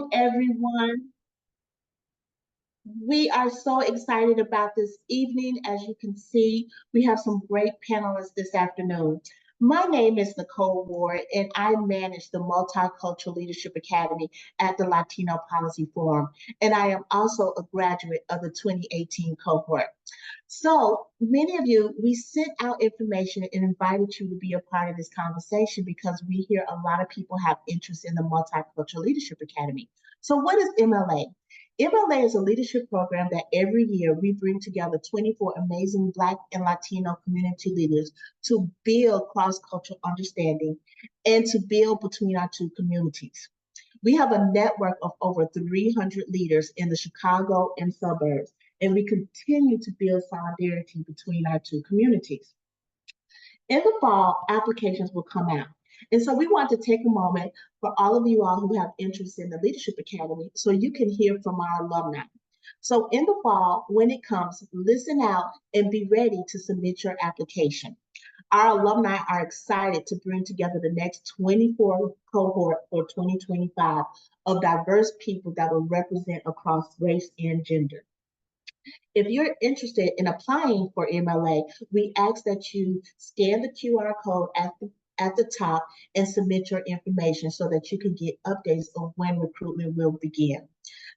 Everyone. We are so excited about this evening. As you can see, we have some great panelists this afternoon. My name is Nicole Ward, and I manage the Multicultural Leadership Academy at the Latino Policy Forum. And I am also a graduate of the 2018 cohort. So many of you, we sent out information and invited you to be a part of this conversation because we hear a lot of people have interest in the Multicultural Leadership Academy. So what is MLA? MLA is a leadership program that every year we bring together 24 amazing Black and Latino community leaders to build cross-cultural understanding and to build between our two communities. We have a network of over 300 leaders in the Chicago and suburbs, and we continue to build solidarity between our two communities. In the fall, applications will come out. And so we want to take a moment for all of you all who have interest in the Leadership Academy so you can hear from our alumni. So in the fall, when it comes, listen out and be ready to submit your application. Our alumni are excited to bring together the next 24 cohort for 2025 of diverse people that will represent across race and gender. If you're interested in applying for MLA, we ask that you scan the QR code at the top and submit your information so that you can get updates on when recruitment will begin.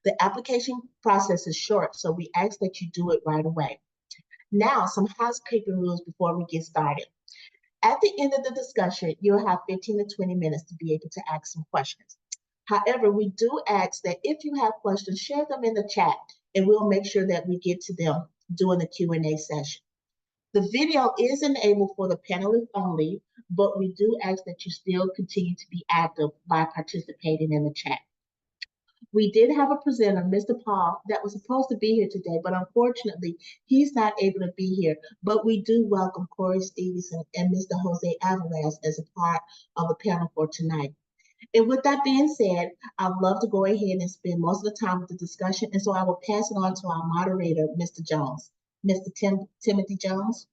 The application process is short, so we ask that you do it right away. Now, some housekeeping rules before we get started. At the end of the discussion, you'll have 15 to 20 minutes to be able to ask some questions. However, we do ask that if you have questions, share them in the chat, and we'll make sure that we get to them during the Q&A session. The video is enabled for the panelists only, but we do ask that you still continue to be active by participating in the chat. We did have a presenter, Mr. Paul, that was supposed to be here today, but unfortunately, he's not able to be here. But we do welcome Cory Stevenson and Mr. Jose Alvarez as a part of the panel for tonight. And with that being said, I'd love to go ahead and spend most of the time with the discussion. And so I will pass it on to our moderator, Mr. Jones. Mr. Timothy Jones.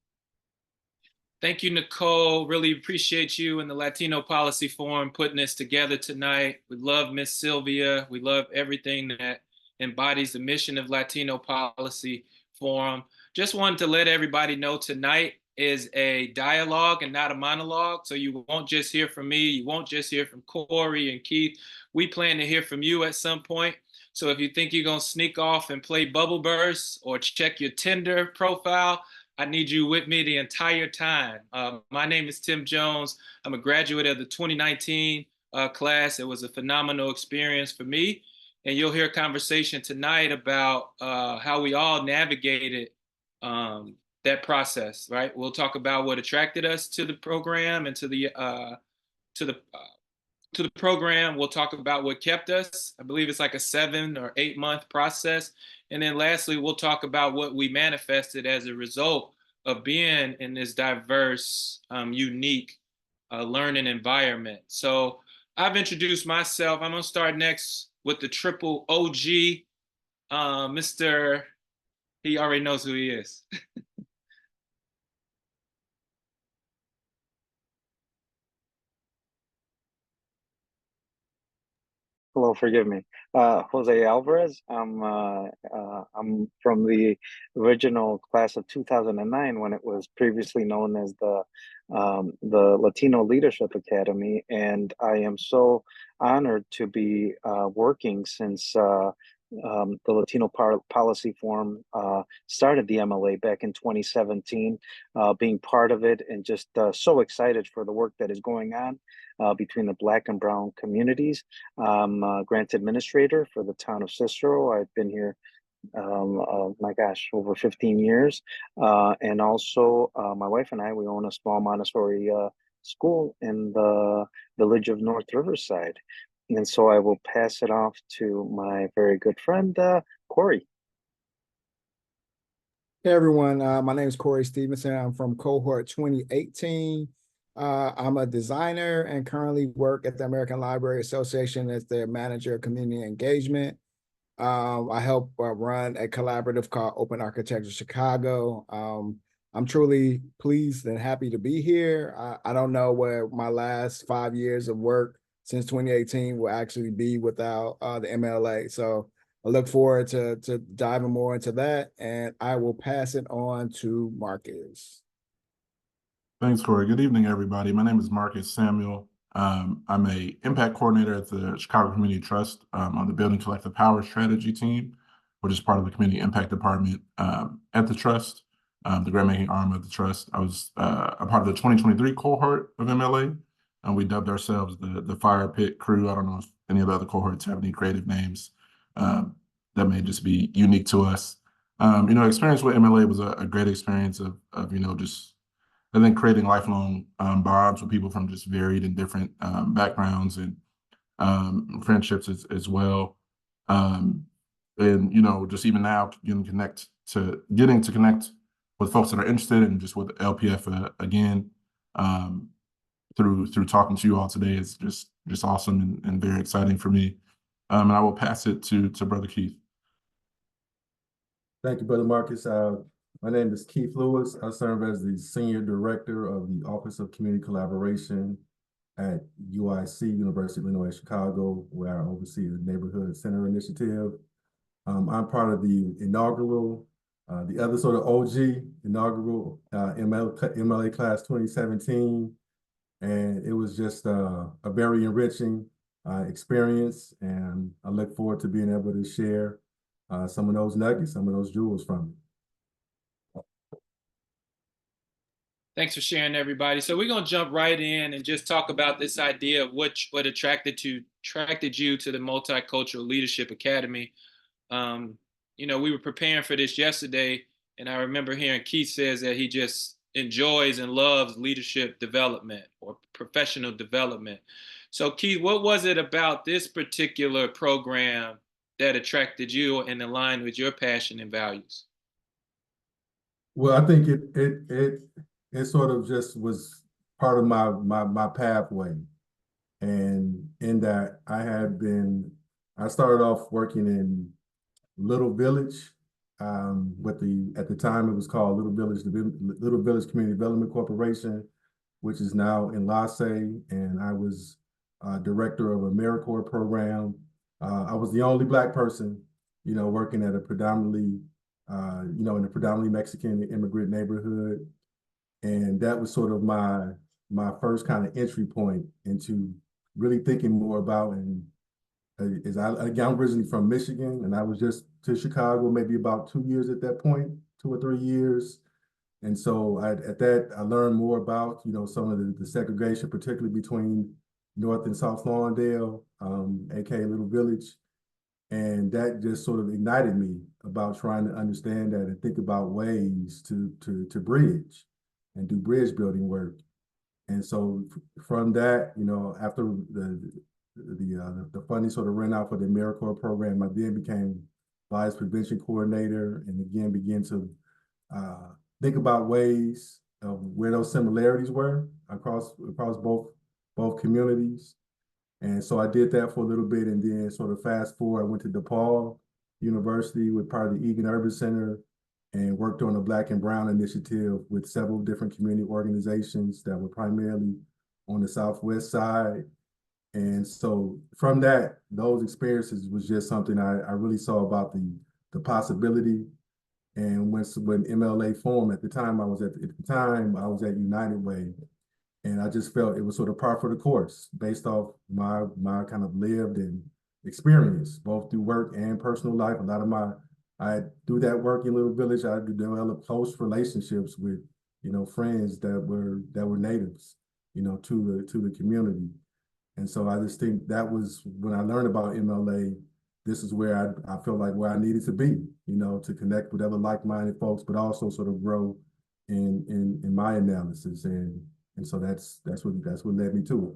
Thank you, Nicole. Really appreciate you and the Latino Policy Forum putting this together tonight. We love Miss Sylvia. We love everything that embodies the mission of Latino Policy Forum. Just wanted to let everybody know tonight is a dialogue and not a monologue. So you won't just hear from me. You won't just hear from Cory and Keith. We plan to hear from you at some point. So if you think you're going to sneak off and play Bubble Burst or check your Tinder profile, I need you with me the entire time. My name is Tim Jones. I'm a graduate of the 2019 class. It was a phenomenal experience for me. And you'll hear a conversation tonight about how we all navigated that process, right? We'll talk about what attracted us to the program and to the program. We'll talk about what kept us. I believe it's like a 7 or 8 month process. And then lastly, we'll talk about what we manifested as a result of being in this diverse, unique learning environment. So I've introduced myself. I'm gonna start next with the triple OG, Mr. He already knows who he is. Hello, forgive me. Jose Alvarez. I'm from the original class of 2009 when it was previously known as the Latino Leadership Academy, and I am so honored to be working since the Latino Policy Forum started the MLA back in 2017, being part of it, and just so excited for the work that is going on between the Black and Brown communities. I'm a grant administrator for the town of Cicero. I've been here, my gosh, over 15 years. And also my wife and I, we own a small Montessori school in the village of North Riverside. And so I will pass it off to my very good friend, Cory. Hey everyone, my name is Cory Stevenson. I'm from cohort 2018. I'm a designer and currently work at the American Library Association as their manager of community engagement. I help run a collaborative called Open Architecture Chicago. I'm truly pleased and happy to be here. I don't know where my last 5 years of work since 2018 will actually be without the MLA. So I look forward to diving more into that, and I will pass it on to Marcus. Thanks, Cory. Good evening, everybody. My name is Marcus Samuel. I'm a impact coordinator at the Chicago Community Trust on the Building Collective Power strategy team, which is part of the community impact department at the trust, the grant-making arm of the trust. I was a part of the 2023 cohort of MLA, and we dubbed ourselves the Fire Pit Crew. I don't know if any of the other cohorts have any creative names that may just be unique to us. Experience with MLA was a great experience of just and then creating lifelong bonds with people from just varied and different backgrounds and friendships as well. And just even now getting to connect with folks that are interested and just with LPF again through talking to you all today is just awesome and very exciting for me. And I will pass it to Brother Keith. Thank you, Brother Marcus. My name is Keith Lewis. I serve as the Senior Director of the Office of Community Collaboration at UIC, University of Illinois Chicago, where I oversee the Neighborhood Center Initiative. I'm part of the inaugural, the other sort of OG, inaugural MLA class 2017. And it was just a very enriching experience. And I look forward to being able to share some of those nuggets, some of those jewels from it. Thanks for sharing, everybody. So we're going to jump right in and just talk about this idea of what attracted you to the Multicultural Leadership Academy. We were preparing for this yesterday, and I remember hearing Keith says that he just enjoys and loves leadership development or professional development. So Keith, what was it about this particular program that attracted you and aligned with your passion and values? Well, I think it sort of just was part of my pathway. And in that I started off working in Little Village, at the time it was called Little Village Community Development Corporation, which is now in Lasse, and I was director of a AmeriCorps program. I was the only Black person, working at a predominantly, in a predominantly Mexican immigrant neighborhood. And that was sort of my first kind of entry point into really thinking more about, and I'm originally from Michigan, and I was just to Chicago maybe about 2 years at that point, 2 or 3 years. And so I learned more about, some of the segregation, particularly between North and South Lawndale, aka Little Village. And that just sort of ignited me about trying to understand that and think about ways to bridge and do bridge building work. And so from that, after the funding sort of ran out for the AmeriCorps program, I then became Vice Prevention Coordinator, and again began to think about ways of where those similarities were across both communities. And so I did that for a little bit, and then sort of fast forward, I went to DePaul University with part of the Egan Urban Center and worked on a Black and Brown initiative with several different community organizations that were primarily on the Southwest side. And so from that, those experiences was just something I really saw about the possibility. And when MLA formed at the time, I was at United Way. And I just felt it was sort of par for the course based off my kind of lived and experience, both through work and personal life. I do that work in Little Village. I develop close relationships with, friends that were natives, to the community. And so I just think that was when I learned about MLA, this is where I felt like where I needed to be, to connect with other like-minded folks, but also sort of grow in my analysis. And so that's what led me to it.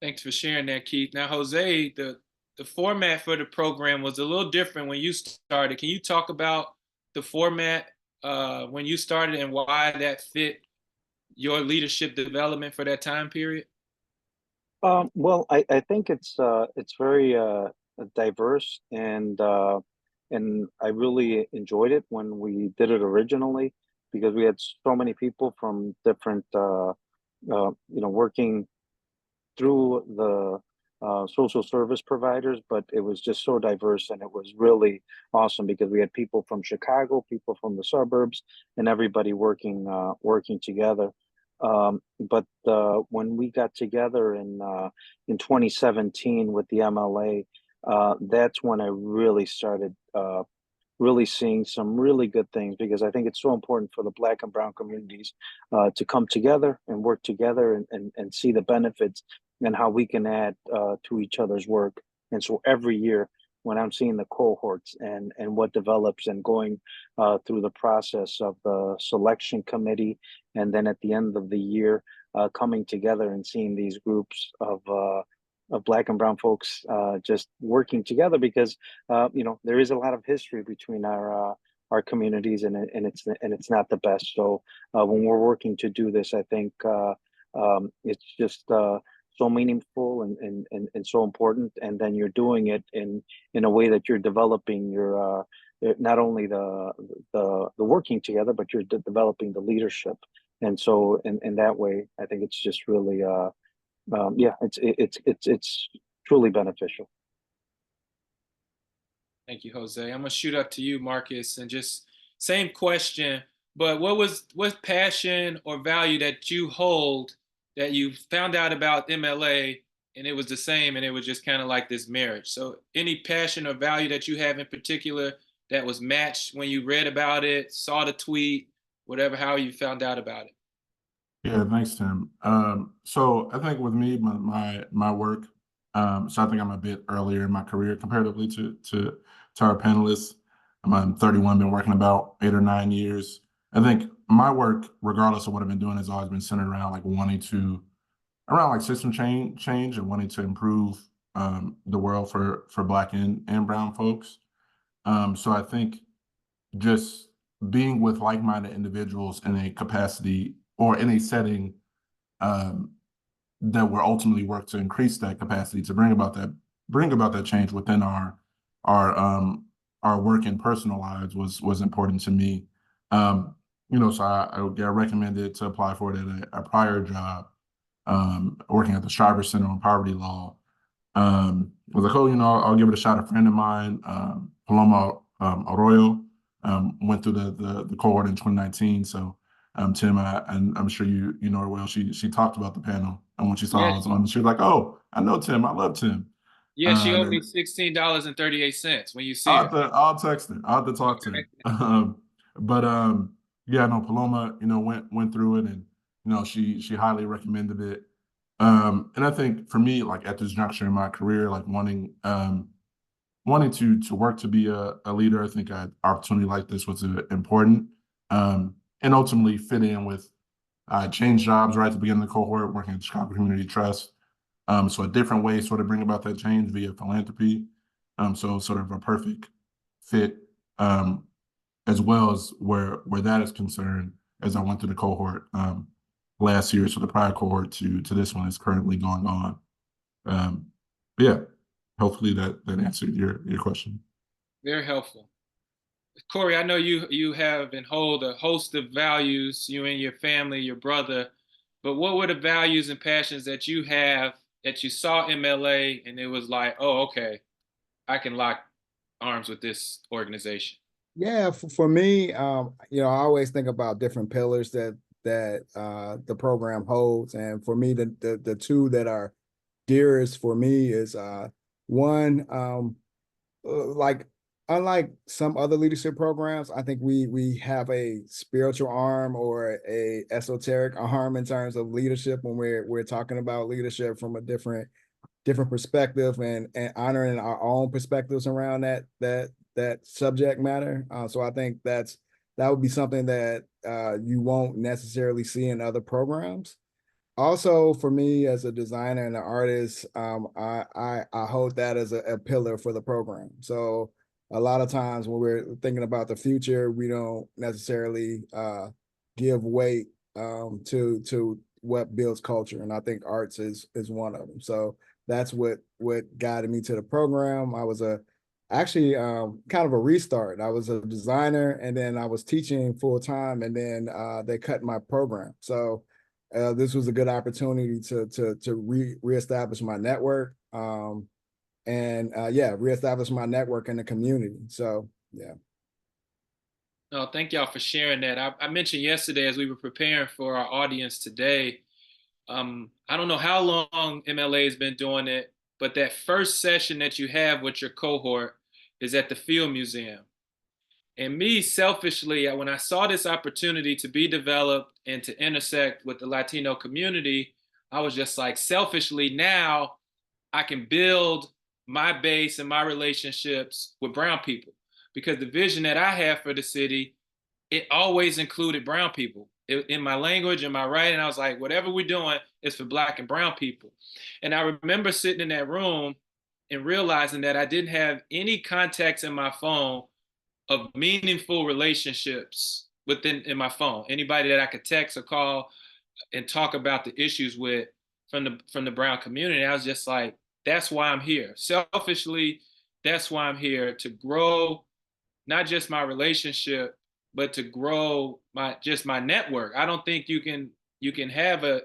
Thanks for sharing that, Keith. Now, Jose, the format for the program was a little different when you started. Can you talk about the format when you started and why that fit your leadership development for that time period? Well, I think it's very diverse, and I really enjoyed it when we did it originally, because we had so many people from different working through the social service providers, but it was just so diverse, and it was really awesome because we had people from Chicago, people from the suburbs, and everybody working together. But when we got together in 2017 with the MLA, that's when I really started really seeing some really good things, because I think it's so important for the Black and Brown communities to come together and work together and see the benefits and how we can add to each other's work. And so every year when I'm seeing the cohorts and what develops and going through the process of the selection committee, and then at the end of the year coming together and seeing these groups of Black and Brown folks just working together, because you know, there is a lot of history between our communities, and it's not the best. So when we're working to do this, I think it's just so meaningful and so important. And then you're doing it in a way that you're developing your not only the working together, but you're developing the leadership. And so in that way, I think it's just really yeah, it's truly beneficial. Thank you, Jose. I'm gonna shoot up to you, Marcus, and just same question, but what passion or value that you hold that you found out about MLA and it was the same, and it was just kind of like this marriage? So any passion or value that you have in particular that was matched when you read about it, saw the tweet, whatever, how you found out about it? Yeah, thanks, Tim. So I think with me, my work, so I think I'm a bit earlier in my career comparatively to our panelists. I'm 31, been working about 8 or 9 years. I think my work, regardless of what I've been doing, has always been centered around like wanting to, around like system change and wanting to improve the world for Black and Brown folks. So I think just being with like-minded individuals in a capacity or in a setting that will ultimately work to increase that capacity to bring about that change within our work and personal lives was important to me. You know, so I got recommended to apply for it at a prior job, working at the Shriver Center on Poverty Law. I was like, oh, you know, I'll give it a shot. A friend of mine, Paloma Arroyo, went through the cohort in 2019. So Tim, and I'm sure you know her well. She talked about the panel, and when she saw I was on, she was like, "Oh, I know Tim. I love Tim." Yeah, she owed me $16.38 when you see her. I'll text her. I'll have to talk to her. But yeah, no, Paloma, you know, went through it, and you know, she highly recommended it. And I think for me, like at this juncture in my career, like wanting to work to be a leader, I think an opportunity like this was important. And ultimately fit in with change jobs right at the beginning of the cohort, working at the Chicago Community Trust. So a different way sort of bring about that change via philanthropy. So sort of a perfect fit, as well as where that is concerned, as I went through the cohort last year, so the prior cohort to this one is currently going on. But yeah, hopefully that answered your question. Very helpful. Cory, I know you have and hold a host of values, you and your family, your brother, but what were the values and passions that you have that you saw MLA and it was like, oh, okay, I can lock arms with this organization? Yeah, for me, you know, I always think about different pillars that the program holds, and for me, the two that are dearest for me is one, like unlike some other leadership programs, I think we have a spiritual arm or a esoteric arm in terms of leadership when we're talking about leadership from a different perspective and honoring our own perspectives around that subject matter. So I think that would be something that you won't necessarily see in other programs. Also, for me as a designer and an artist, I hold that as a pillar for the program. So a lot of times when we're thinking about the future, we don't necessarily give weight to what builds culture, and I think arts is one of them. So that's what guided me to the program. I was actually kind of a restart. I was a designer, and then I was teaching full time, and then they cut my program. So this was a good opportunity to reestablish my network. Reestablish my network in the community. So yeah. No, thank y'all for sharing that. I mentioned yesterday as we were preparing for our audience today, I don't know how long MLA has been doing it, but that first session that you have with your cohort is at the Field Museum. And me, selfishly, when I saw this opportunity to be developed and to intersect with the Latino community, I was just like, selfishly, now I can build my base and my relationships with brown people. Because the vision that I have for the city, it always included brown people. In my language, in my writing, I was like, whatever we're doing is for Black and brown people. And I remember sitting in that room and realizing that I didn't have any contacts in my phone of meaningful relationships in my phone. Anybody that I could text or call and talk about the issues with from the brown community. And I was just like, that's why I'm here. Selfishly, that's why I'm here, to grow not just my relationship, but to grow my network. I don't think you can have a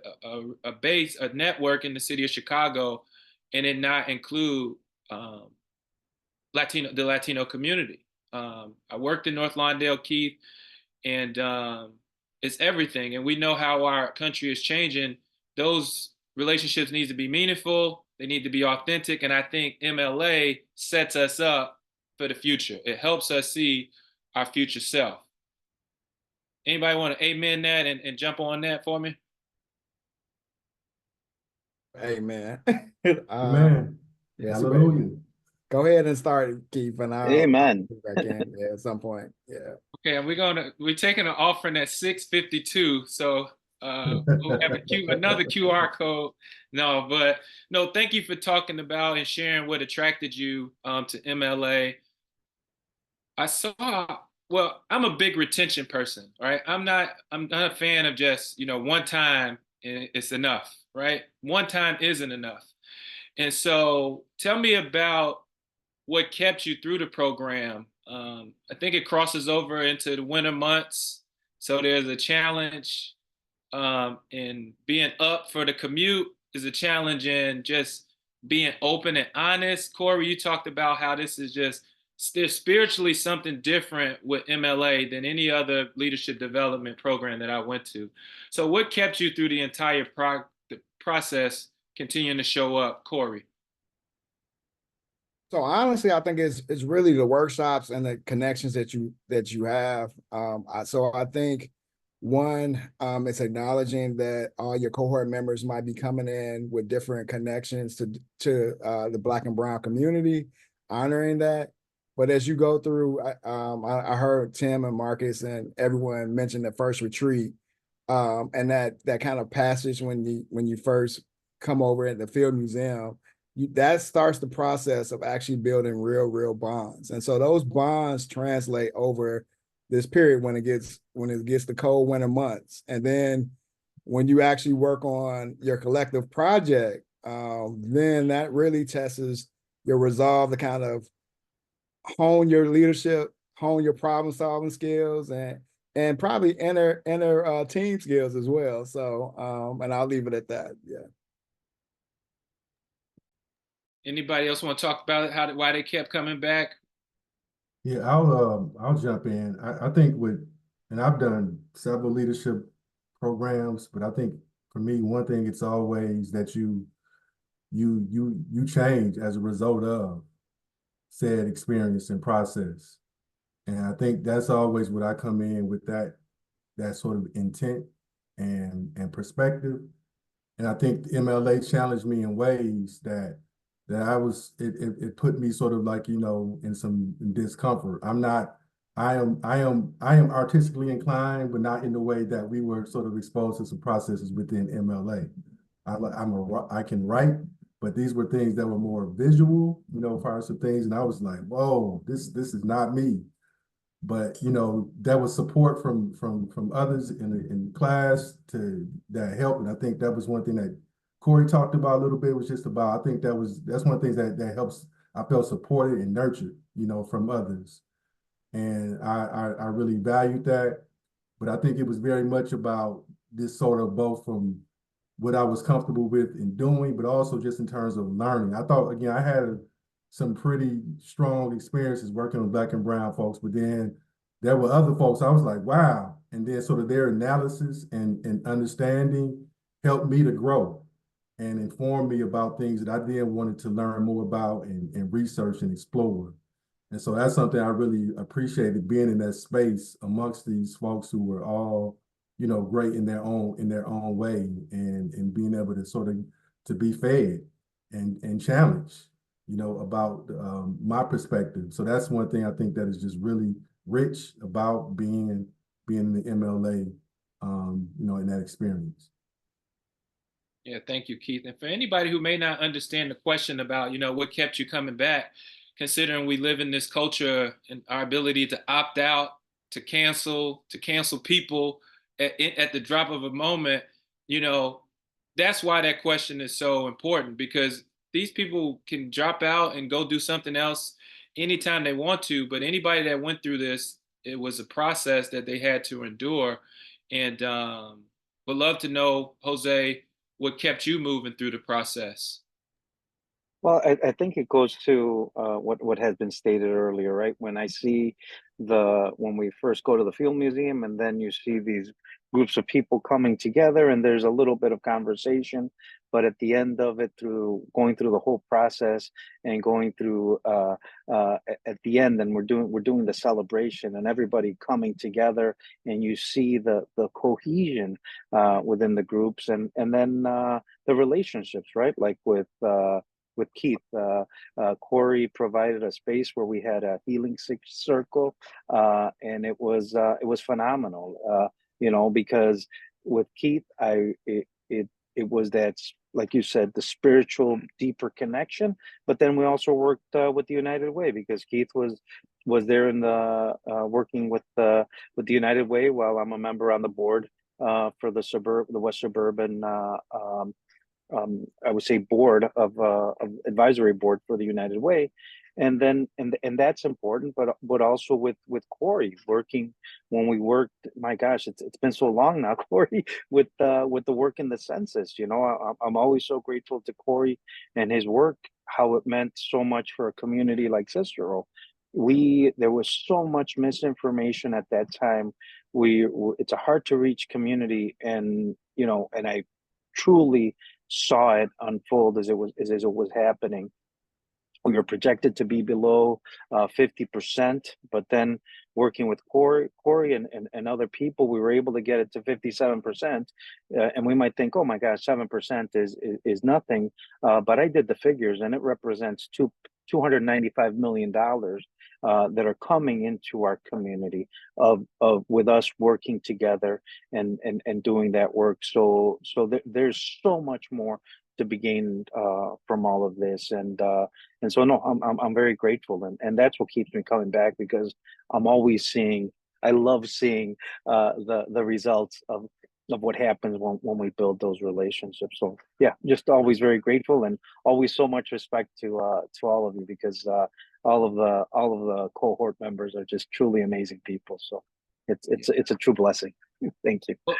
network in the city of Chicago and it not include the Latino community. I worked in North Lawndale, Keith, and it's everything. And we know how our country is changing. Those relationships need to be meaningful. They need to be authentic. And I think MLA sets us up for the future. It helps us see our future self. Anybody want to amen that and jump on that for me? Amen. Man, Yeah, hallelujah. Go ahead and start, Keith, and I'll Amen. get back in at some point. Yeah. Okay, and we're taking an offering at 6:52, so we'll have another QR code. No, thank you for talking about and sharing what attracted you to MLA. I'm a big retention person, right? I'm not a fan of just, one time and it's enough, right? One time isn't enough. And so tell me about what kept you through the program. I think it crosses over into the winter months. So there's a challenge in being up for the commute. There's a challenge in just being open and honest. Cory, you talked about how this is just there's spiritually something different with MLA than any other leadership development program that I went to. So what kept you through the entire process, continuing to show up, Cory? So honestly, I think it's really the workshops and the connections that you have. So I think one, it's acknowledging that all your cohort members might be coming in with different connections to the Black and brown community, honoring that. But as you go through, I heard Tim and Marcus and everyone mention the first retreat, and that kind of passage when you first come over at the Field Museum. That starts the process of actually building real bonds. And so those bonds translate over this period when it gets the cold winter months. And then when you actually work on your collective project, then that really tests your resolve to kind of hone your leadership, hone your problem solving skills, and probably inner team skills as well. So and I'll leave it at that. Yeah. Anybody else want to talk about it? Why they kept coming back? Yeah, I'll jump in. I think and I've done several leadership programs, but I think for me, one thing, it's always that you change as a result of said experience and process. And I think that's always what I come in with, that sort of intent and perspective. And I think MLA challenged me in ways that it put me sort of like, in some discomfort. I am artistically inclined, but not in the way that we were sort of exposed to some processes within MLA. I can write, but these were things that were more visual, as far as some things. And I was like, whoa, this is not me. But, there was support from others in class that helped. And I think that was one thing that Cory talked about a little bit, was just about, I think that's one of the things that helps. I felt supported and nurtured, from others. And I really valued that. But I think it was very much about this sort of both from what I was comfortable with in doing, but also just in terms of learning. I thought, again, I had some pretty strong experiences working with Black and brown folks, but then there were other folks I was like, wow. And then sort of their analysis and understanding helped me to grow and inform me about things that I then wanted to learn more about and research and explore. And so that's something I really appreciated, being in that space amongst these folks who were all, you know, great in their own way, and being able to sort of to be fed and challenged, you know, about my perspective. So that's one thing I think that is just really rich about being in the MLA, you know, in that experience. Yeah, thank you, Keith. And for anybody who may not understand the question about, you know, what kept you coming back, considering we live in this culture and our ability to opt out, to cancel people at the drop of a moment, you know, that's why that question is so important, because these people can drop out and go do something else anytime they want to. But anybody that went through this, it was a process that they had to endure. And would love to know, Jose, what kept you moving through the process? Well, I think it goes to what has been stated earlier, right? When we first go to the Field Museum, and then you see these groups of people coming together, and there's a little bit of conversation, but at the end of it, through going through the whole process and going through at the end, and we're doing the celebration, and everybody coming together, and you see the cohesion within the groups, and then the relationships, right? Like with Keith. Cory provided a space where we had a healing circle, and it was phenomenal. You know, because with Keith, it was that, like you said, the spiritual deeper connection. But then we also worked with the United Way, because Keith was there in the working with the United Way, while I'm a member on the board for the West Suburban. I would say board of advisory board for the United Way, and then and that's important. But also with Cory working, when we worked. My gosh, it's been so long now, Cory, with the work in the census. You know, I'm always so grateful to Cory and his work, how it meant so much for a community like Cicero. There was so much misinformation at that time. It's a hard to reach community, and you know, and I truly saw it unfold as it was happening. We were projected to be below 50%, but then working with Cory and other people, we were able to get it to 57%. And we might think, oh my gosh, 7% is nothing. But I did the figures, and it represents $295 million that are coming into our community of with us working together and doing that work. So there's so much more to be gained from all of this, and so no, I'm very grateful, and that's what keeps me coming back, because I love seeing the results of what happens when we build those relationships. So yeah, just always very grateful, and always so much respect to all of you, because all of the cohort members are just truly amazing people. So it's a true blessing. Thank you. Well,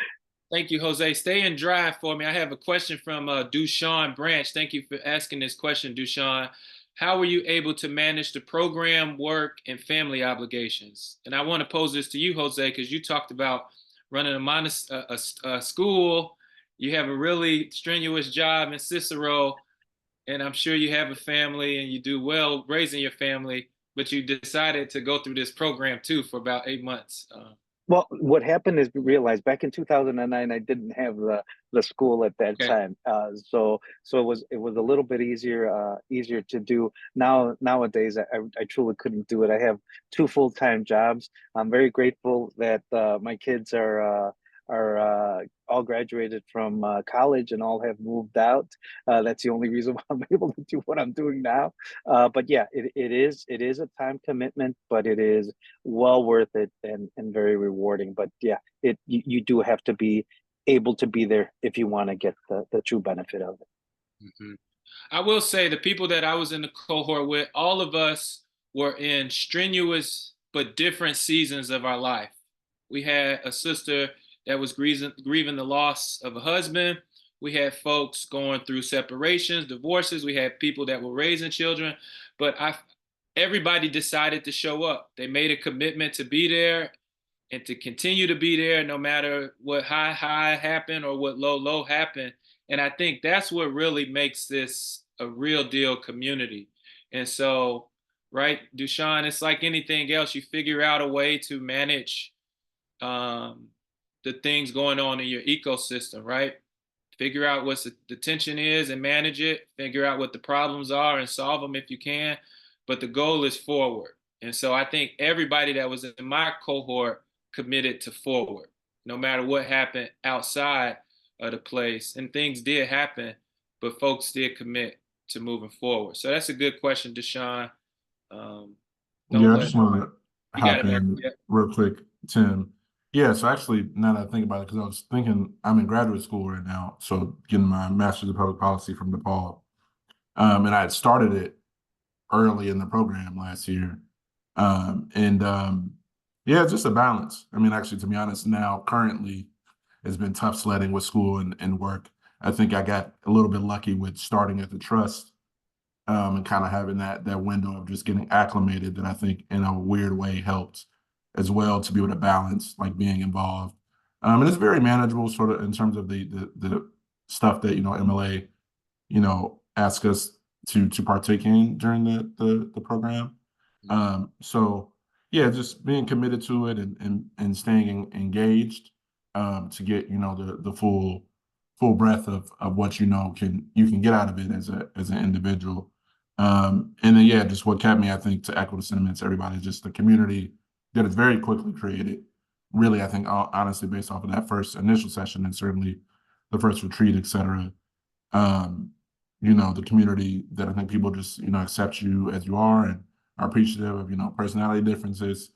thank you, Jose. Stay in drive for me. I have a question from Dushawn Branch. Thank you for asking this question, Dushawn. How were you able to manage the program, work, and family obligations? And I want to pose this to you, Jose, because you talked about running a school. You have a really strenuous job in Cicero, and I'm sure you have a family and you do well raising your family, but you decided to go through this program too for about 8 months. Well, what happened is, we realized back in 2009, I didn't have the school at that time. So it was a little bit easier to do. Nowadays, I truly couldn't do it. I have 2 full-time jobs. I'm very grateful that my kids are all graduated from college and all have moved out. That's the only reason why I'm able to do what I'm doing now. But yeah, it is a time commitment, but it is well worth it, and very rewarding. But yeah, you do have to be able to be there if you want to get the true benefit of it. Mm-hmm. I will say, the people that I was in the cohort with, all of us were in strenuous but different seasons of our life. We had a sister that was grieving the loss of a husband. We had folks going through separations, divorces. We had people that were raising children, but everybody decided to show up. They made a commitment to be there and to continue to be there no matter what high happened or what low happened. And I think that's what really makes this a real deal community. And so, right, Dushan, it's like anything else. You figure out a way to manage the things going on in your ecosystem, right? Figure out what the tension is and manage it. Figure out what the problems are and solve them if you can. But the goal is forward. And so I think everybody that was in my cohort committed to forward, no matter what happened outside of the place. And things did happen, but folks did commit to moving forward. So that's a good question, Deshaun. Yeah, I just want to hop in Yeah. real quick, Tim. Yeah, so actually, now that I think about it, because I was thinking I'm in graduate school right now, so getting my master's of public policy from DePaul. And I had started it early in the program last year. Yeah, it's just a balance. I mean, actually, to be honest, now currently it's been tough sledding with school and work. I think I got a little bit lucky with starting at the trust and kind of having that window of just getting acclimated that I think in a weird way helped as well to be able to balance like being involved. And it's very manageable sort of in terms of the stuff that, MLA, ask us to partake in during the program. So yeah, just being committed to it and staying engaged to get, the full breadth of what you can get out of it as an individual. And then yeah, just what kept me, I think, to echo the sentiments, everybody, just the community that is very quickly created. Really, I think honestly, based off of that first initial session and certainly the first retreat, et cetera, the community that I think people just, accept you as you are and are appreciative of, personality differences.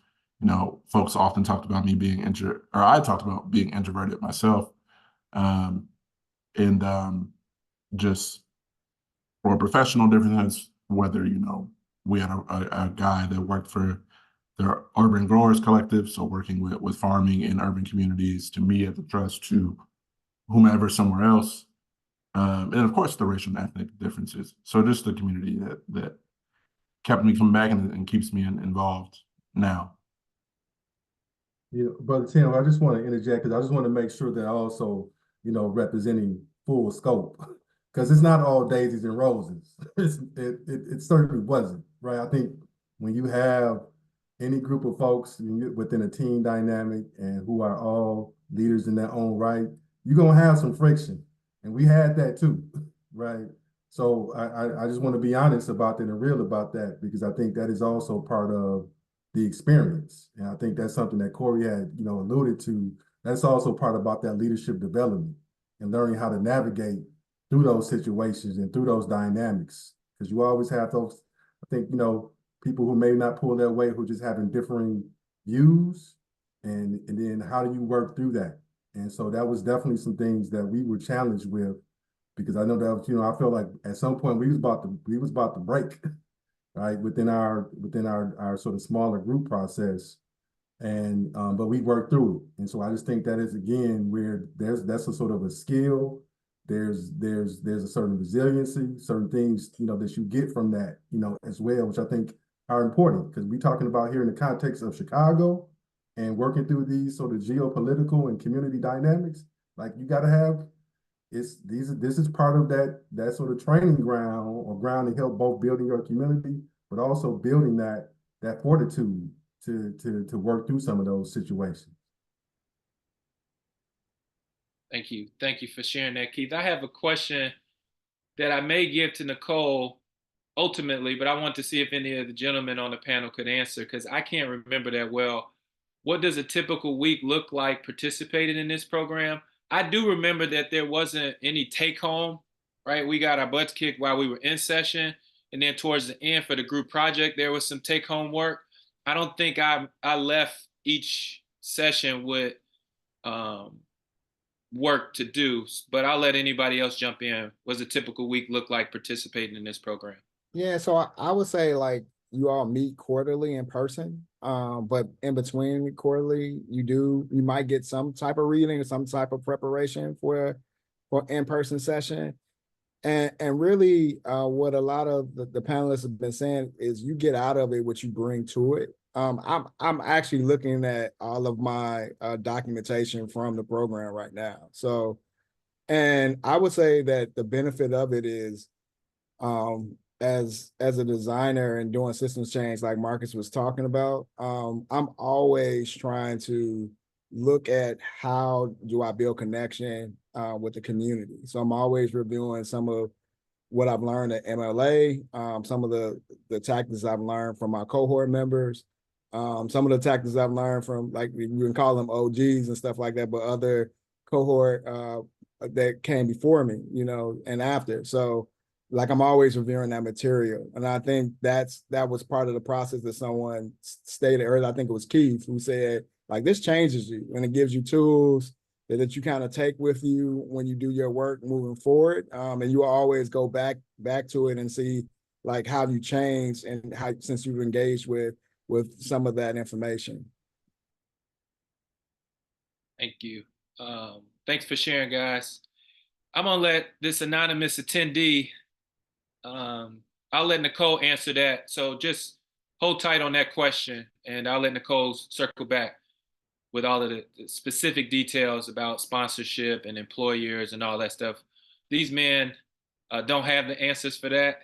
Folks often talked about me being I talked about being introverted myself. Just for professional differences, whether, we had a guy that worked for the Urban Growers Collective, so working with farming in urban communities, to me at the trust, to whomever somewhere else. And of course, the racial and ethnic differences. So just the community that kept me coming back and keeps me involved now. Brother Tim, I just want to interject because I just want to make sure that also, representing full scope, because it's not all daisies and roses. It certainly wasn't, right? I think when you have any group of folks within a team dynamic and who are all leaders in their own right, you're going to have some friction. And we had that too, right? So I just want to be honest about that and real about that, because I think that is also part of the experience. And I think that's something that Cory had, alluded to. That's also part about that leadership development and learning how to navigate through those situations and through those dynamics. Because you always have those, I think, people who may not pull their weight, who just having differing views. And then how do you work through that? And so that was definitely some things that we were challenged with, because I know that, I felt like at some point we was about to break, right, within our sort of smaller group process. And but we worked through it. And so I just think that is, again, where that's a sort of a skill. There's a certain resiliency, certain things, that you get from that, as well, which I think are important, because we're talking about here in the context of Chicago and working through these sort of geopolitical and community dynamics. Like, you got to have, this is part of that sort of training ground or ground to help both building your community, but also building that fortitude to work through some of those situations. Thank you. Thank you for sharing that, Keith. I have a question that I may give to Nicole ultimately, but I want to see if any of the gentlemen on the panel could answer, because I can't remember that well. What does a typical week look like participating in this program? I do remember that there wasn't any take home, right? We got our butts kicked while we were in session. And then towards the end for the group project, there was some take home work. I don't think I left each session with work to do, but I'll let anybody else jump in. What does a typical week look like participating in this program? Yeah, so I would say, like, you all meet quarterly in person, but in between quarterly, you might get some type of reading or some type of preparation for in-person session. And really, what a lot of the panelists have been saying is you get out of it what you bring to it. I'm actually looking at all of my documentation from the program right now. So, and I would say that the benefit of it is, as a designer and doing systems change, like Marcus was talking about, I'm always trying to look at how do I build connection with the community. So I'm always reviewing some of what I've learned at MLA, some of the tactics I've learned from my cohort members, some of the tactics I've learned from, like, you can call them OGs and stuff like that, but other cohort that came before me, and after. So, like, I'm always reviewing that material. And I think that was part of the process that someone stated earlier. I think it was Keith who said, like, this changes you and it gives you tools that you kind of take with you when you do your work moving forward. And you always go back to it and see, like, how you changed and how, since you've engaged with some of that information. Thank you. Thanks for sharing, guys. I'm gonna let this anonymous attendee, I'll let Nicole answer that. So just hold tight on that question and I'll let Nicole circle back with all of the specific details about sponsorship and employers and all that stuff. These men don't have the answers for that.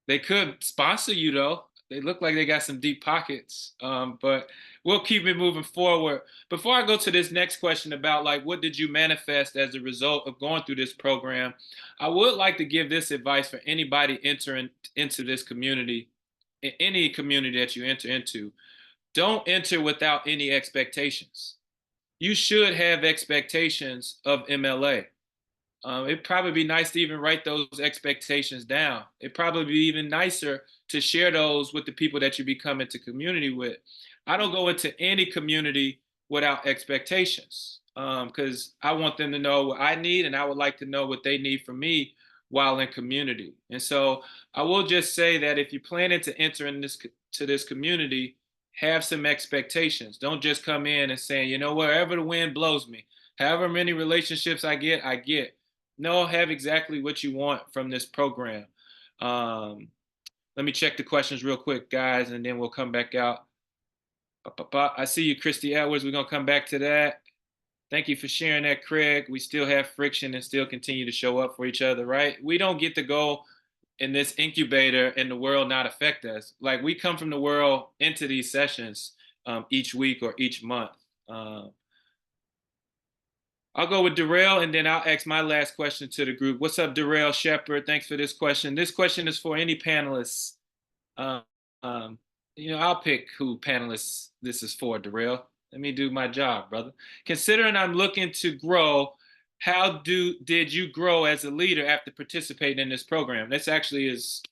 They could sponsor you though. They look like they got some deep pockets, but we'll keep it moving forward. Before I go to this next question about, like, what did you manifest as a result of going through this program, I would like to give this advice for anybody entering into this community, in any community that you enter into. Don't enter without any expectations. You should have expectations of MLA. It'd probably be nice to even write those expectations down. It'd probably be even nicer to share those with the people that you become into community with. I don't go into any community without expectations, because I want them to know what I need and I would like to know what they need from me while in community. And so I will just say that if you're planning to enter to this community, have some expectations. Don't just come in and say, wherever the wind blows me, however many relationships I get. No, have exactly what you want from this program. Let me check the questions real quick, guys, and then we'll come back out. I see you, Christy Edwards. We're going to come back to that. Thank you for sharing that, Craig. We still have friction and still continue to show up for each other, right? We don't get to go in this incubator and the world not affect us. Like, we come from the world into these sessions each week or each month. I'll go with Darrell, and then I'll ask my last question to the group. What's up, Darrell Shepard? Thanks for this question. This question is for any panelists. I'll pick who panelists this is for, Darrell. Let me do my job, brother. Considering I'm looking to grow, how did you grow as a leader after participating in this program? This actually is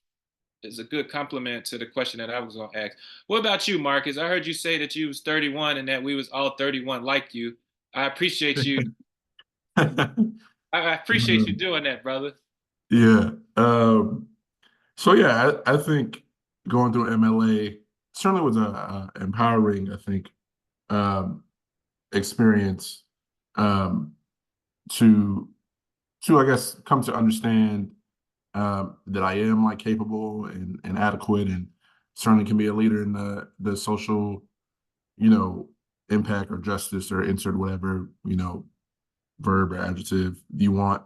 a good compliment to the question that I was going to ask. What about you, Marcus? I heard you say that you was 31 and that we was all 31 like you. I appreciate you. I appreciate you doing that, brother. Yeah. So yeah, I think going through MLA certainly was a empowering, I think, experience to I guess come to understand that I am, like, capable and adequate, and certainly can be a leader in the social, impact or justice, or insert whatever, verb or adjective you want.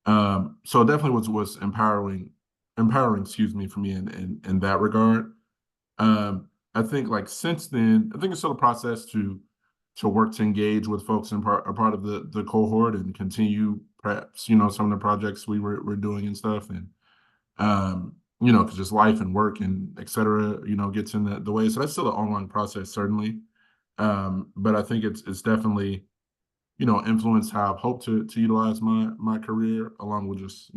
So it definitely was empowering, for me in that regard. I think, like, since then, I think it's still a process to work to engage with folks and a part of the cohort and continue perhaps, some of the projects we're doing and stuff. And, because just life and work and et cetera, gets in the way. So that's still an ongoing process, certainly. But I think it's definitely, influenced how I've hoped to utilize my career, along with just,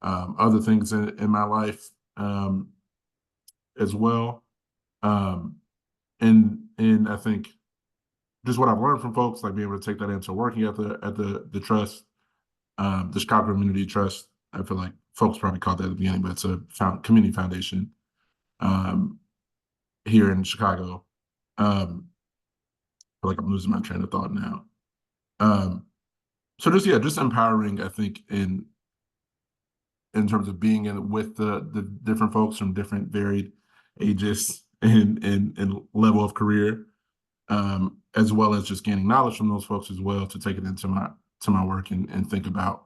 other things in my life as well. And I think just what I've learned from folks, like being able to take that into working at the trust, the Chicago Community Trust. I feel like folks probably called that at the beginning, but it's a community foundation. here in Chicago. I feel like I'm losing my train of thought now. So just empowering, I think, in terms of being with the different folks from different varied ages and level of career, as well as just gaining knowledge from those folks as well to take it into my work and think about,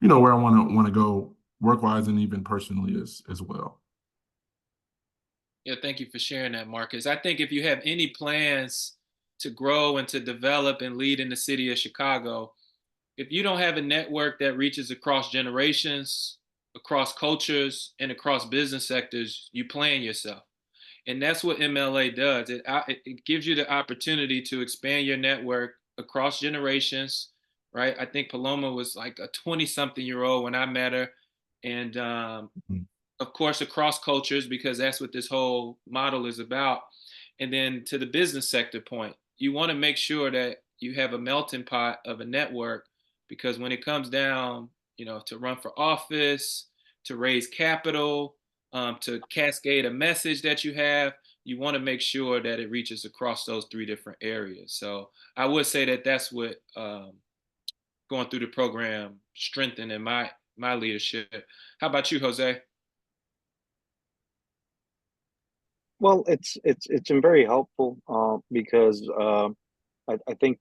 where I want to go work-wise and even personally as well. Yeah, thank you for sharing that, Marcus. I think if you have any plans to grow and to develop and lead in the city of Chicago, if you don't have a network that reaches across generations, across cultures, and across business sectors, you plan yourself. And that's what MLA does. It gives you the opportunity to expand your network across generations, right? I think Paloma was like a 20-something-year-old when I met her. And of course, across cultures, because that's what this whole model is about. And then to the business sector point, you want to make sure that you have a melting pot of a network, because when it comes down, to run for office, to raise capital, to cascade a message that you have, you want to make sure that it reaches across those three different areas. So I would say that that's what going through the program strengthened in my leadership. How about you, Jose? Well, it's been very helpful because I think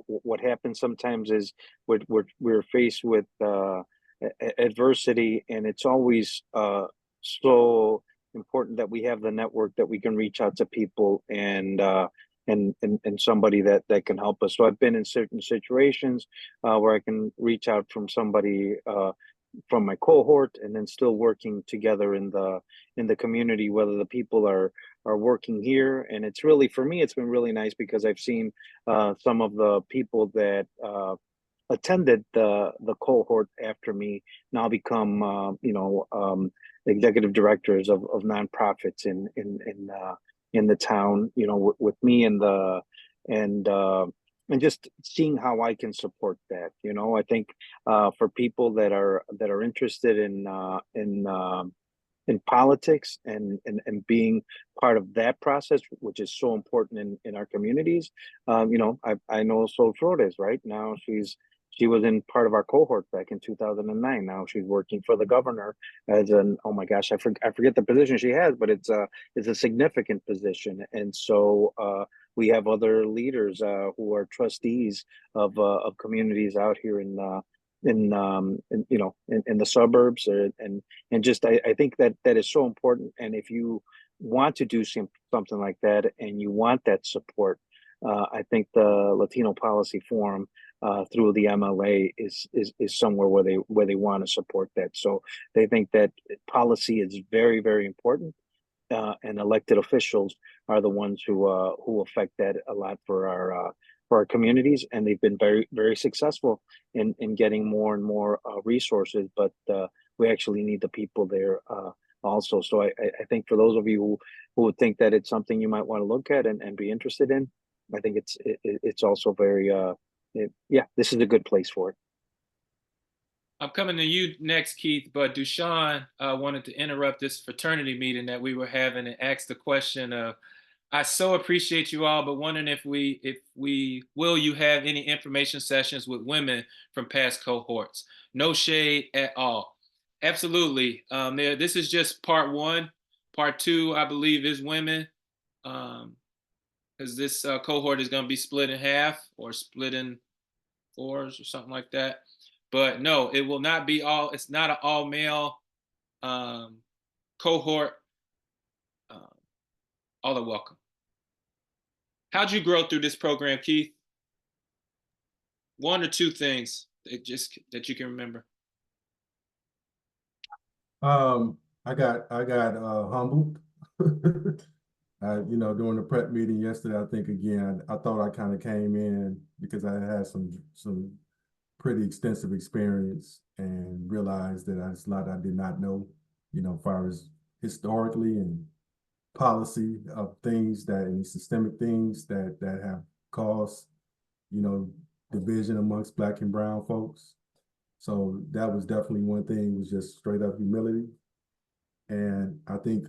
what happens sometimes is we're faced with adversity, and it's always so important that we have the network that we can reach out to people and somebody that can help us. So I've been in certain situations where I can reach out from somebody from my cohort, and then still working together in the community, whether the people are working here. And it's really, for me, it's been really nice because I've seen some of the people that attended the cohort after me now become executive directors of nonprofits in the town, with me and just seeing how I can support that. I think for people that are interested in politics and being part of that process, which is so important in our communities. I know Sol Flores right now. She was in part of our cohort back in 2009. Now she's working for the governor as oh my gosh, I forget the position she has, but it's a significant position. And so we have other leaders who are trustees of communities out here in the suburbs, and just I think that is so important. And if you want to do something like that and you want that support, I think the Latino Policy Forum through the MLA is somewhere where they want to support that. So they think that policy is very, very important, and elected officials are the ones who affect that a lot for our communities, and they've been very, very successful in getting more and more resources. But we actually need the people there also. So I think for those of you who would think that it's something you might want to look at and be interested in, I think it's also very this is a good place for it. I'm coming to you next, Keith, but Dushan wanted to interrupt this fraternity meeting that we were having and ask the question of, I so appreciate you all, but wondering if will you have any information sessions with women from past cohorts? No shade at all. Absolutely. This is just part one. Part two, I believe, is women, because this cohort is going to be split in half or split in fours or something like that. But no, it will not be all. It's not an all male cohort. All are welcome. How'd you grow through this program, Keith? One or two things that you can remember. I got humbled. During the prep meeting yesterday, I think again, I thought I kind of came in because I had some pretty extensive experience and realized that there's a lot I did not know, as far as historically and policy of things and systemic things that have caused, division amongst Black and brown folks. So that was definitely one thing, was just straight up humility. And I think,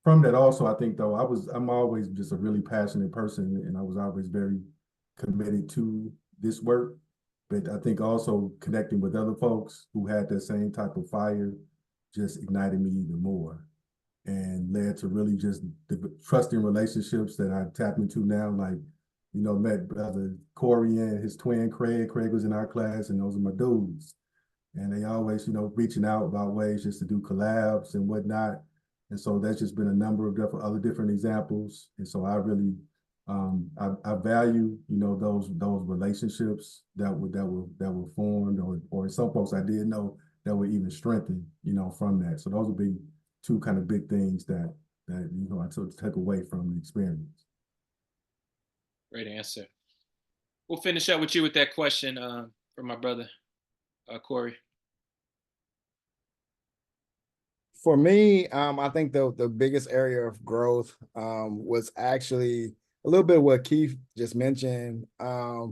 from that also, I think though, I'm always just a really passionate person, and I was always very committed to this work. But I think also connecting with other folks who had that same type of fire just ignited me even more, and led to really just trusting relationships that I tap into now. Like, met brother Cory and his twin Craig. Craig was in our class, and those are my dudes. And they always, reaching out about ways just to do collabs and whatnot. And so that's just been a number of other different examples. And so I really, I value, those relationships that were formed, or some folks I did know that were even strengthened, from that. So those would be two kind of big things that I took away from the experience. Great answer. We'll finish up with you with that question from my brother, Cory. For me, I think the biggest area of growth was actually a little bit of what Keith just mentioned. I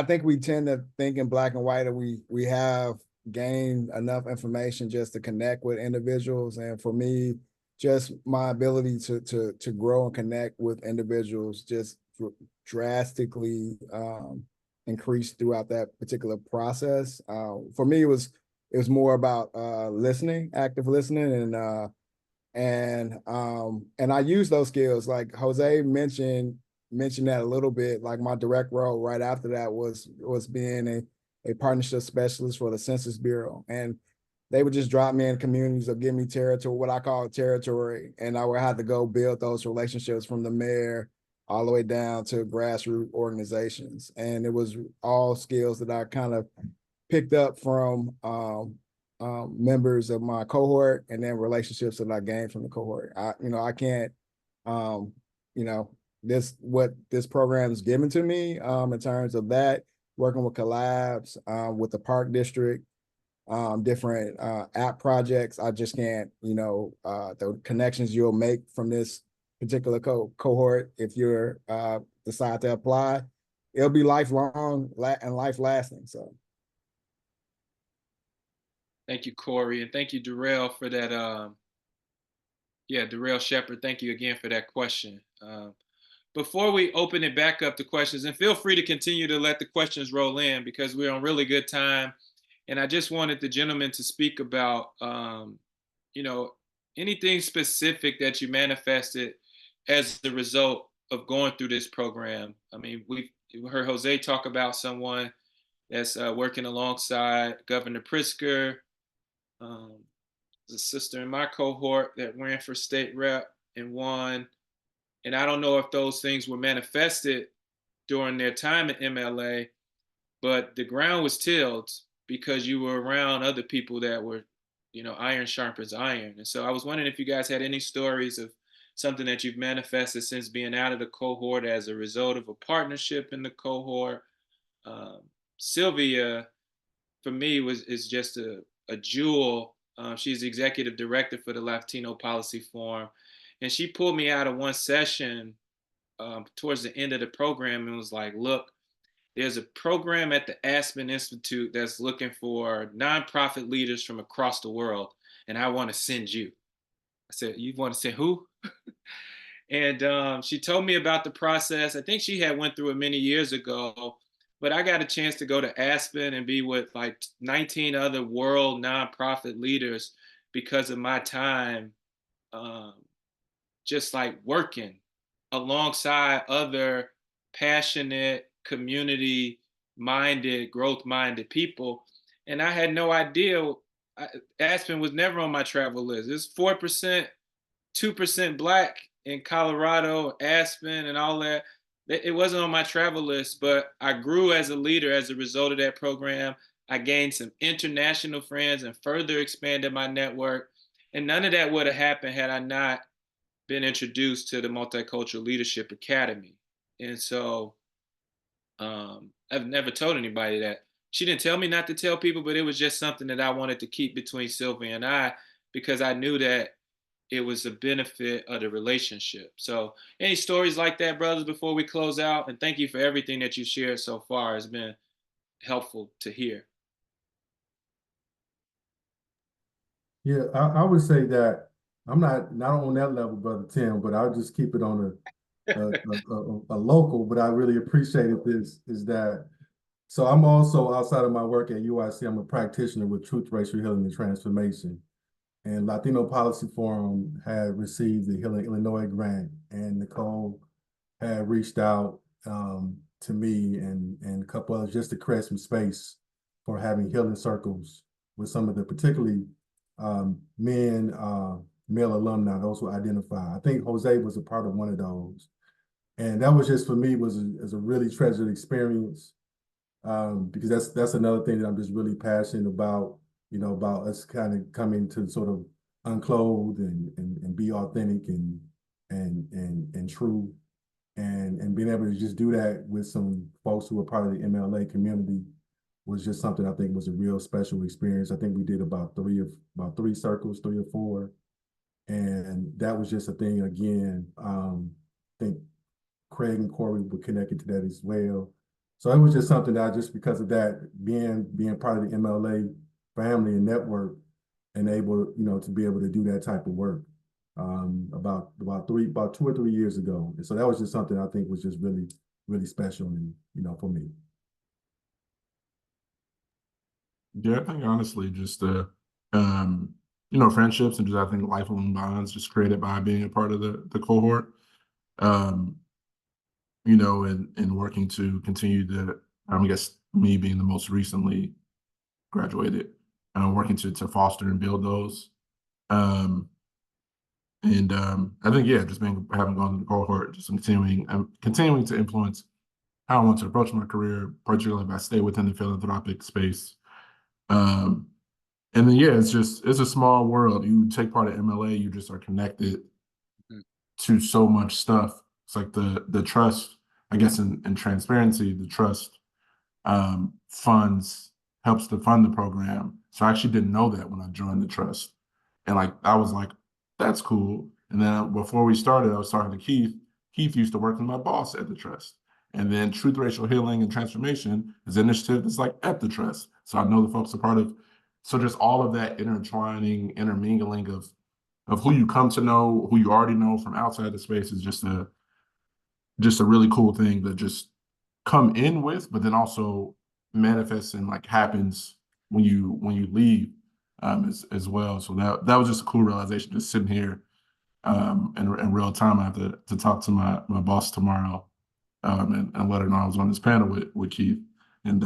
think we tend to think in black and white that we have gained enough information just to connect with individuals, and for me, just my ability to grow and connect with individuals just drastically increased throughout that particular process. For me, it was more about listening, active listening, and I use those skills. Like Jose mentioned that a little bit. Like my direct role right after that was being a partnership specialist for the Census Bureau, and they would just drop me in communities or give me territory, what I call territory, and I would have to go build those relationships from the mayor all the way down to grassroots organizations. And it was all skills that I kind of picked up from members of my cohort, and then relationships that I gained from the cohort. I can't, what this program is given to me in terms of that, working with collabs with the Park District, different app projects. I just can't, the connections you'll make from this particular cohort, if you're decide to apply, it'll be lifelong and life lasting. So. Thank you, Cory, and thank you, Darrell, for that. Darrell Shepard, thank you again for that question. Before we open it back up to questions, and feel free to continue to let the questions roll in because we're on really good time. And I just wanted the gentleman to speak about, anything specific that you manifested as the result of going through this program. I mean, we heard Jose talk about someone that's working alongside Governor Pritzker. There's a sister in my cohort that ran for state rep and won. And I don't know if those things were manifested during their time at MLA, but the ground was tilled because you were around other people that were, iron sharpens iron. And so I was wondering if you guys had any stories of something that you've manifested since being out of the cohort as a result of a partnership in the cohort. Sylvia, for me, is just a jewel. She's the executive director for the Latino Policy Forum. And she pulled me out of one session towards the end of the program and was like, look, there's a program at the Aspen Institute that's looking for nonprofit leaders from across the world, and I want to send you. I said, you want to send who? And she told me about the process. I think she had went through it many years ago, but I got a chance to go to Aspen and be with like 19 other world nonprofit leaders because of my time just like working alongside other passionate, community-minded, growth-minded people. And I had no idea, Aspen was never on my travel list. It's 4%, 2% Black in Colorado, Aspen, and all that. It wasn't on my travel list, but I grew as a leader as a result of that program. I gained some international friends and further expanded my network. And none of that would have happened had I not been introduced to the Multicultural Leadership Academy. And so I've never told anybody that. She didn't tell me not to tell people, but it was just something that I wanted to keep between Sylvia and I because I knew that it was a benefit of the relationship. So any stories like that, brothers, before we close out? And thank you for everything that you shared so far. It's been helpful to hear. Yeah, I would say that I'm not on that level, Brother Tim, but I'll just keep it on a local. But I really appreciated this is that. So I'm also outside of my work at UIC. I'm a practitioner with Truth, Racial Healing, and Transformation. And Latino Policy Forum had received the Healing Illinois grant, and Nicole had reached out to me and a couple others just to create some space for having healing circles with some of the particularly men, male alumni, those who identify. I think Jose was a part of one of those. And that was just for me was a really treasured experience because that's another thing that I'm just really passionate about, about us kind of coming to sort of unclothe and be authentic and true and being able to just do that with some folks who are part of the MLA community was just something I think was a real special experience. I think we did about three circles, 3 or 4. And that was just a thing again. I think Craig and Cory were connected to that as well. So it was just something that just because of that, being part of the MLA family and network, and able, to be able to do that type of work about 2 or 3 years ago. And so that was just something I think was just really, really special and, for me. Yeah, I think honestly, just friendships and just I think lifelong bonds just created by being a part of the cohort. And working to continue to, I guess me being the most recently graduated, working to foster and build those. I think, yeah, just having gone to the cohort, just continuing to influence how I want to approach my career, particularly if I stay within the philanthropic space. And then, yeah, it's a small world. You take part of MLA, you just are connected to so much stuff. It's like the trust, I guess, in transparency, the trust helps to fund the program. So I actually didn't know that when I joined the trust. And I was like, that's cool. And then before we started, I was talking to Keith. Keith used to work with my boss at the trust. And then Truth, Racial Healing, and Transformation is an initiative that's at the trust. So I know the folks are part of. So just all of that intertwining, intermingling of who you come to know, who you already know from outside the space is just a really cool thing to just come in with, but then also manifests and happens when you leave as well. So that was just a cool realization, just sitting here in real time. I have to talk to my boss tomorrow and let her know I was on this panel with Keith. And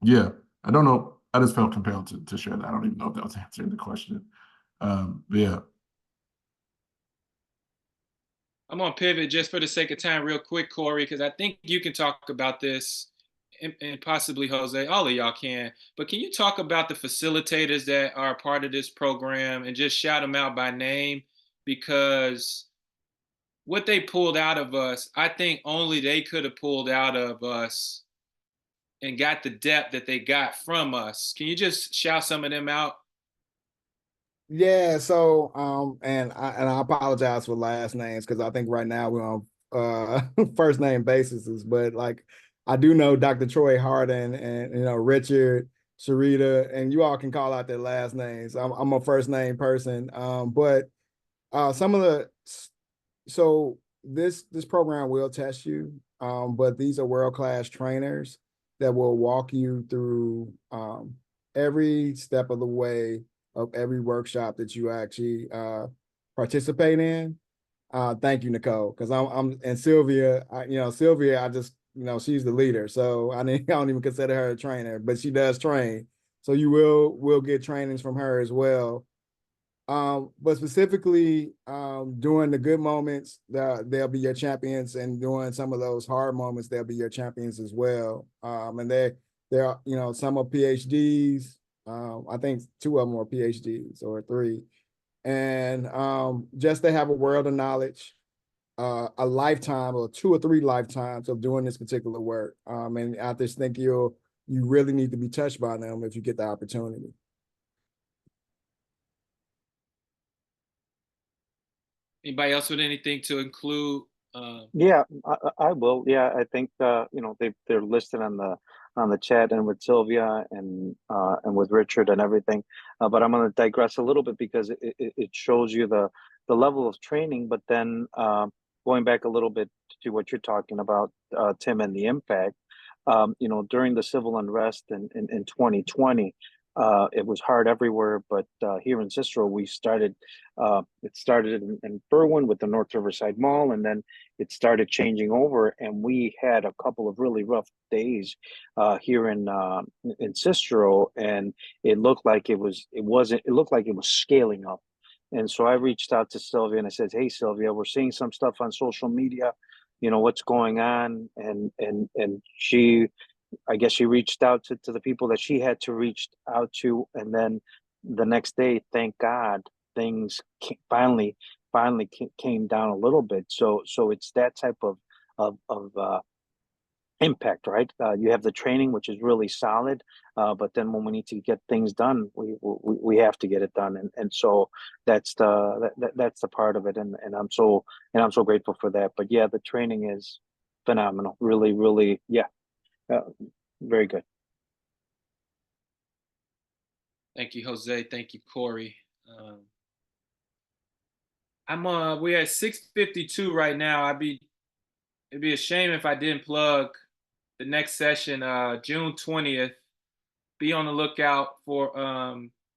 yeah, I don't know. I just felt compelled to share that. I don't even know if that was answering the question. Yeah. I'm gonna pivot just for the sake of time real quick, Cory, because I think you can talk about this and possibly Jose, all of y'all can, but can you talk about the facilitators that are part of this program and just shout them out by name? Because what they pulled out of us, I think only they could have pulled out of us and got the depth that they got from us. Can you just shout some of them out? Yeah, so and I apologize for last names because I think right now we're on first name basis, but I do know Dr. Troy Harden and Richard, Sharita, and you all can call out their last names. I'm a first name person. But some of the so this program will test you, but these are world-class trainers that will walk you through every step of the way of every workshop that you actually participate in. Thank you, Nicole, because I'm and Sylvia. Sylvia, I just she's the leader, so I don't even consider her a trainer, but she does train. So you will get trainings from her as well. But specifically during the good moments, they'll be your champions, and during some of those hard moments, they'll be your champions as well. And they're some are PhDs. I think 2 of them are PhDs or 3, and just to have a world of knowledge, a lifetime or 2 or 3 lifetimes of doing this particular work. And I just think you really need to be touched by them if you get the opportunity. Anybody else with anything to include? Yeah, I will. Yeah, I think they're listed on on the chat and with Sylvia and with Richard and everything. But I'm going to digress a little bit because it shows you the level of training. But then going back a little bit to what you're talking about, Tim, and the impact. During the civil unrest in 2020, it was hard everywhere, but here in Cicero, we started. It started in Berwyn with the North Riverside Mall, and then it started changing over, and we had a couple of really rough days here in Cicero, and it looked like it looked like it was scaling up. And so I reached out to Sylvia and I said, "Hey, Sylvia, we're seeing some stuff on social media. What's going on?" And she, I guess she reached out to the people that she had to reach out to, and then the next day, thank God, things finally came down a little bit. So it's that type of impact, right? You have the training, which is really solid, but then when we need to get things done, we have to get it done, and so that's the part of it, and I'm so grateful for that. But yeah, the training is phenomenal, really, yeah, very good. Thank you, Jose. Thank you, Cory. We're at 6:52 right now. It'd be a shame if I didn't plug the next session, June 20th. Be on the lookout for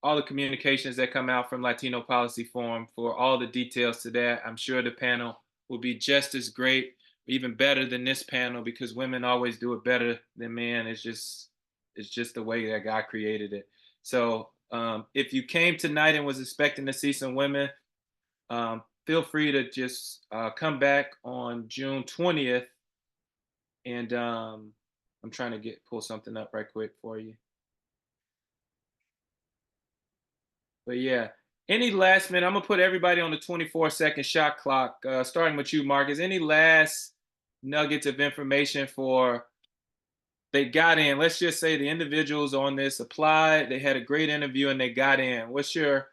all the communications that come out from Latino Policy Forum for all the details to that. I'm sure the panel will be just as great, even better than this panel, because women always do it better than men. It's just the way that God created it. So if you came tonight and was expecting to see some women, feel free to just come back on June 20th. And I'm trying to pull something up right quick for you. But yeah, any last minute, I'm gonna put everybody on the 24-second shot clock, starting with you, Marcus. Any last nuggets of information for they got in? Let's just say the individuals on this applied, they had a great interview and they got in. What's your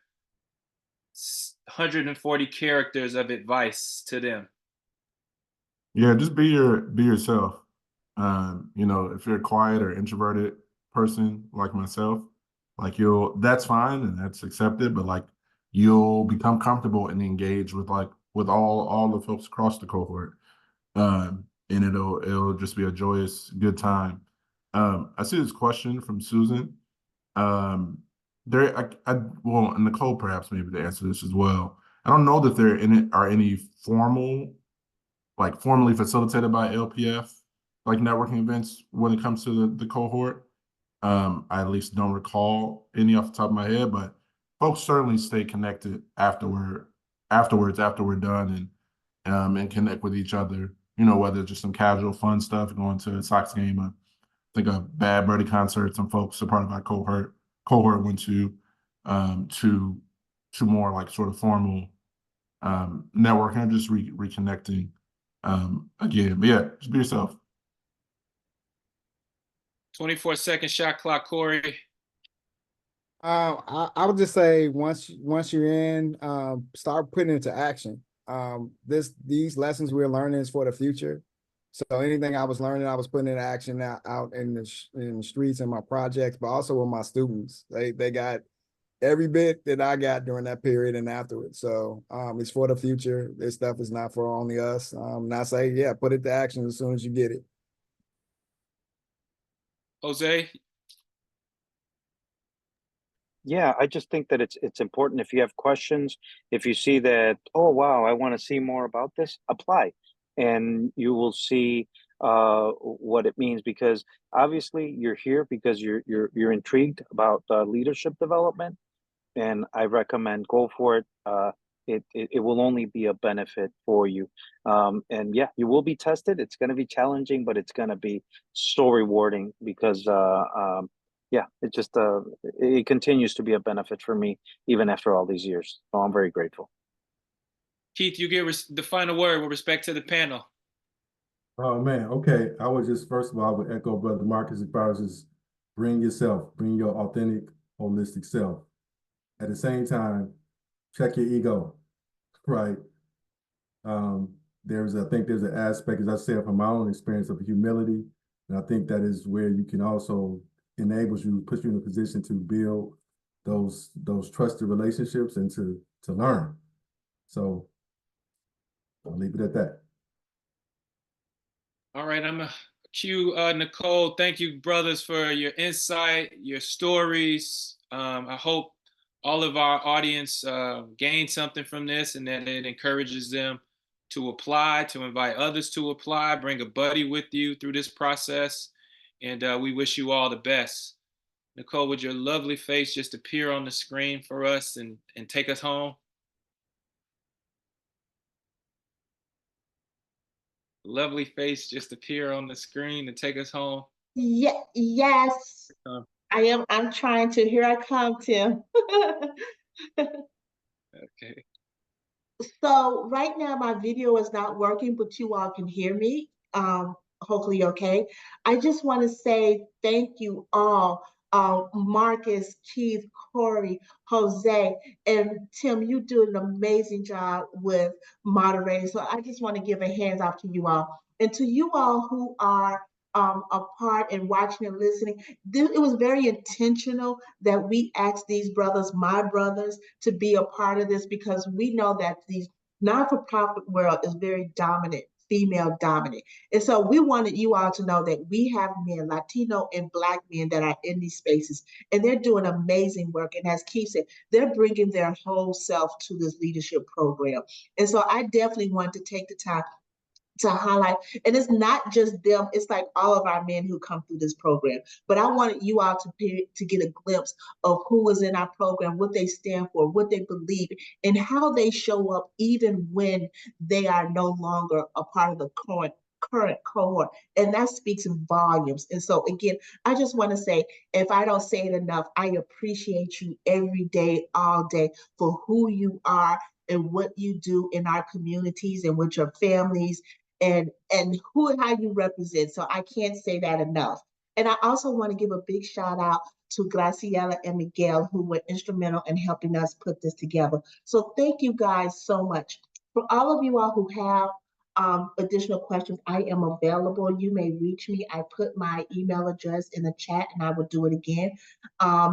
140 characters of advice to them? Yeah, just be yourself. If you're a quiet or introverted person like myself, that's fine and that's accepted, but you'll become comfortable and engage with all the folks across the cohort. And it'll just be a joyous, good time. I see this question from Susan. And Nicole perhaps maybe to answer this as well. I don't know that there are any formally facilitated by LPF, networking events when it comes to the cohort. I at least don't recall any off the top of my head, but folks certainly stay connected afterwards after we're done and connect with each other, whether it's just some casual fun stuff, going to a Sox game, I think a Bad Birdie concert, some folks are part of our cohort went to more sort of formal networking, just reconnecting again. But yeah, just be yourself. 24-second shot clock, Cory. I would just say once you're in, start putting it into action. These lessons we're learning is for the future. So anything I was learning, I was putting into action out in the streets and my projects, but also with my students. They got every bit that I got during that period and afterwards. So it's for the future. This stuff is not for only us. And I say, yeah, put it to action as soon as you get it. Jose? Yeah, I just think that it's important if you have questions, if you see that, oh wow, I want to see more about this, apply, and you will see what it means, because obviously you're here because you're intrigued about leadership development, and I recommend go for it. It will only be a benefit for you. And yeah, you will be tested. It's going to be challenging, but it's going to be so rewarding because yeah, it continues to be a benefit for me even after all these years. So I'm very grateful. Keith, you get the final word with respect to the panel. Oh man, okay. I would just first of all, I would echo Brother Marcus as far as just bring yourself, bring your authentic, holistic self. At the same time, check your ego, right? I think there's an aspect, as I said from my own experience, of humility And I think that is where you can also puts you in a position to build those trusted relationships and to learn. So I'll leave it at that. All right, I'm going to cue Nicole. Thank you, brothers, for your insight, your stories. I hope all of our audience gained something from this and that it encourages them to apply, to invite others to apply, bring a buddy with you through this process. And we wish you all the best. Nicole, would your lovely face just appear on the screen for us and take us home? Lovely face just appear on the screen and take us home. Yes, I am. I'm trying to. Here I come, Tim. Okay. So right now my video is not working, but you all can hear me. Hopefully, okay. I just want to say thank you all, Marcus, Keith, Cory, Jose, and Tim. You do an amazing job with moderating. So I just want to give a hands off to you all, and to you all who are a part and watching and listening. It was very intentional that we asked these brothers, my brothers, to be a part of this because we know that these non-for-profit world is very dominant, female dominant. And so we wanted you all to know that we have men, Latino and Black men that are in these spaces, and they're doing amazing work. And as Keith said, they're bringing their whole self to this leadership program. And so I definitely want to take the time to highlight, and it's not just them, it's like all of our men who come through this program. But I wanted you all to get a glimpse of who is in our program, what they stand for, what they believe, and how they show up even when they are no longer a part of the current cohort. And that speaks in volumes. And so again, I just want to say, if I don't say it enough, I appreciate you every day, all day, for who you are and what you do in our communities and with your families and how you represent. So I can't say that enough. And I also want to give a big shout out to Graciela and Miguel, who were instrumental in helping us put this together. So thank you guys so much. For all of you all who have additional questions, I am available. You may reach me. I put my email address in the chat and I will do it again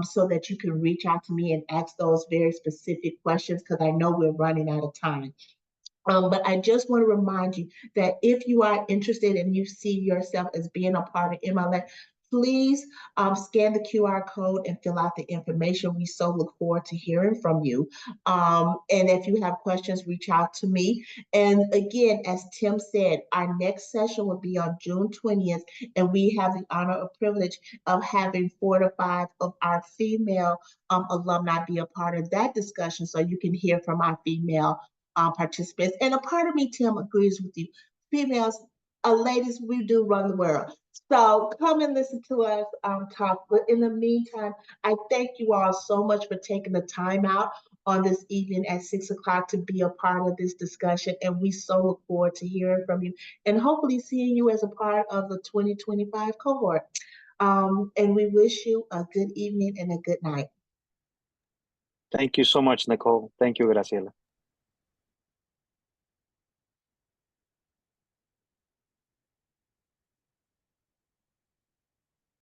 so that you can reach out to me and ask those very specific questions because I know we're running out of time. But I just want to remind you that if you are interested and you see yourself as being a part of MLA, please scan the QR code and fill out the information. We so look forward to hearing from you. And if you have questions, reach out to me. And again, as Tim said, our next session will be on June 20th, and we have the honor or privilege of having 4 to 5 of our female alumni be a part of that discussion so you can hear from our female participants. And a part of me, Tim, agrees with you. Females, ladies, we do run the world. So come and listen to us talk. But in the meantime, I thank you all so much for taking the time out on this evening at 6 o'clock to be a part of this discussion. And we so look forward to hearing from you and hopefully seeing you as a part of the 2025 cohort. And we wish you a good evening and a good night. Thank you so much, Nicole. Thank you, Graciela.